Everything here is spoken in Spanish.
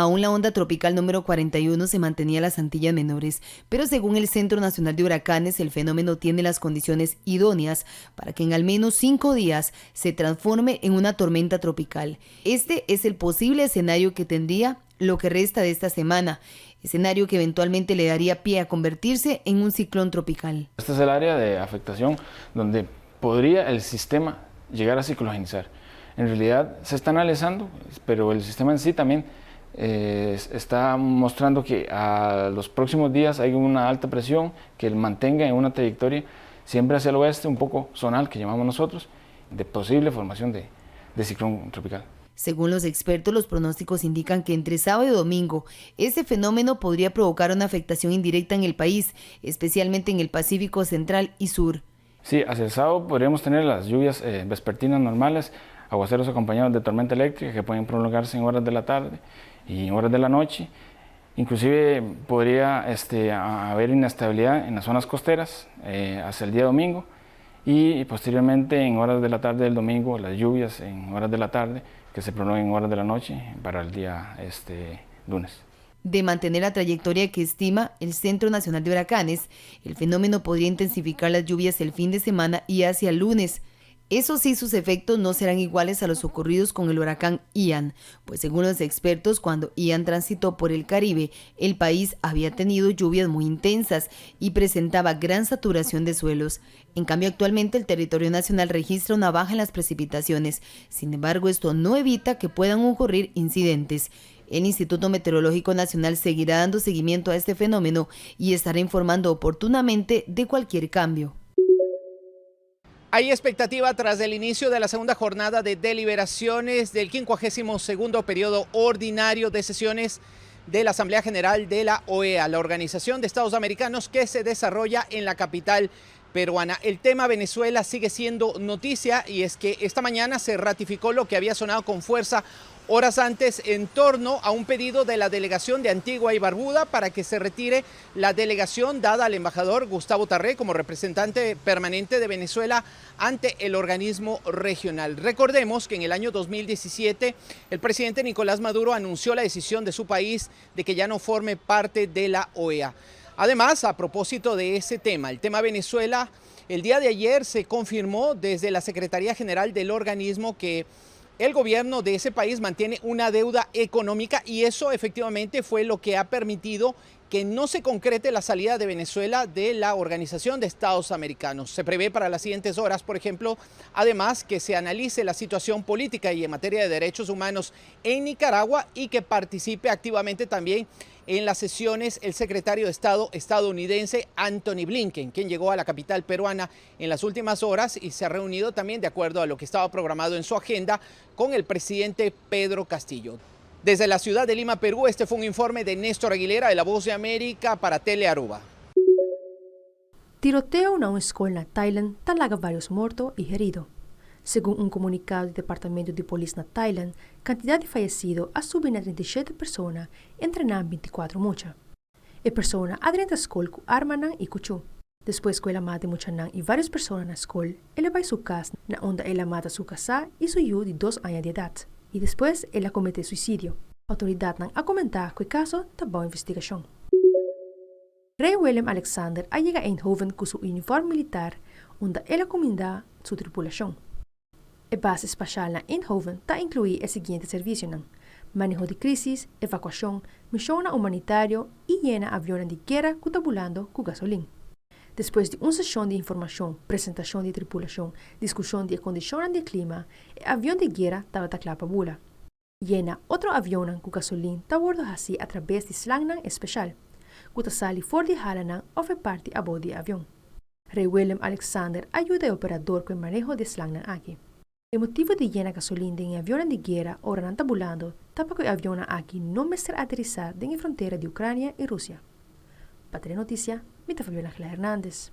Aún la onda tropical número 41 se mantenía en las Antillas Menores, pero según el Centro Nacional de Huracanes, el fenómeno tiene las condiciones idóneas para que en al menos 5 días se transforme en una tormenta tropical. Este es el posible escenario que tendría lo que resta de esta semana, escenario que eventualmente le daría pie a convertirse en un ciclón tropical. Este es el área de afectación donde podría el sistema llegar a ciclogenizar. En realidad se está analizando, pero el sistema en sí también está mostrando que a los próximos días hay una alta presión que mantenga en una trayectoria siempre hacia el oeste, un poco zonal, que llamamos nosotros, de posible formación de ciclón tropical. Según los expertos, los pronósticos indican que entre sábado y domingo, este fenómeno podría provocar una afectación indirecta en el país, especialmente en el Pacífico Central y Sur. Sí, hacia el sábado podríamos tener las lluvias vespertinas normales, aguaceros acompañados de tormenta eléctrica que pueden prolongarse en horas de la tarde y en horas de la noche. Inclusive podría haber inestabilidad en las zonas costeras hacia el día domingo y posteriormente en horas de la tarde del domingo las lluvias en horas de la tarde que se prolonguen en horas de la noche para el día lunes. De mantener la trayectoria que estima el Centro Nacional de Huracanes, el fenómeno podría intensificar las lluvias el fin de semana y hacia el lunes. Eso sí, sus efectos no serán iguales a los ocurridos con el huracán Ian, pues según los expertos, cuando Ian transitó por el Caribe, el país había tenido lluvias muy intensas y presentaba gran saturación de suelos. En cambio, actualmente el territorio nacional registra una baja en las precipitaciones. Sin embargo, esto no evita que puedan ocurrir incidentes. El Instituto Meteorológico Nacional seguirá dando seguimiento a este fenómeno y estará informando oportunamente de cualquier cambio. Hay expectativa tras el inicio de la segunda jornada de deliberaciones del 52º periodo ordinario de sesiones de la Asamblea General de la OEA, la Organización de Estados Americanos, que se desarrolla en la capital peruana. El tema Venezuela sigue siendo noticia y es que esta mañana se ratificó lo que había sonado con fuerza horas antes en torno a un pedido de la delegación de Antigua y Barbuda para que se retire la delegación dada al embajador Gustavo Tarré como representante permanente de Venezuela ante el organismo regional. Recordemos que en el año 2017 el presidente Nicolás Maduro anunció la decisión de su país de que ya no forme parte de la OEA. Además, a propósito de ese tema, el tema Venezuela, el día de ayer se confirmó desde la Secretaría General del organismo que el gobierno de ese país mantiene una deuda económica y eso efectivamente fue lo que ha permitido que no se concrete la salida de Venezuela de la Organización de Estados Americanos. Se prevé para las siguientes horas, por ejemplo, además que se analice la situación política y en materia de derechos humanos en Nicaragua y que participe activamente también en las sesiones el secretario de Estado estadounidense Antony Blinken, quien llegó a la capital peruana en las últimas horas y se ha reunido también de acuerdo a lo que estaba programado en su agenda con el presidente Pedro Castillo. Desde la ciudad de Lima, Perú, este fue un informe de Néstor Aguilera de La Voz de América para Telearuba. Tiroteo na uma escola na Thailand talaga vários mortos e heridos. Según un comunicado del Departamento de Policía na Thailand, cantidad de fallecidos ha subido a 37 personas, entre las 24 muchas. E persona adentro da escola com arma e cuchu. Depois que ela mata muchanan e várias pessoas na escola, ela vai sua casa, na onde ela mata sua casa e seu filho de 2 anos de idade. E depois ela comete suicídio. A autoridade não a comentar que o caso está boa investigação. Rei Willem Alexander a chega a Eindhoven com seu uniforme militar, onde ela comanda sua tripulação. A base espacial na Eindhoven está incluir o seguinte serviço: manejo de crises, evacuação, missão humanitária e llena aviões de guerra que está volando com gasolina. Depois de uma sessão de informação, apresentação de tripulação, discussão de condições de clima, o avião de guerra estava claro para voar. Llena outro avião com gasolina está bordo assim através de slang especial, que está sali fora de hala ou faz parte a bordo do avião. Rei Willem Alexander ajuda o operador com o manejo de slang aqui. O motivo de llena gasolina em avião de guerra ora não está volando, está para que o avião aqui não me ser aterrissar na fronteira de Ucrânia e Rússia. Para ter notícia, Mita Fabiola Ángela Hernández.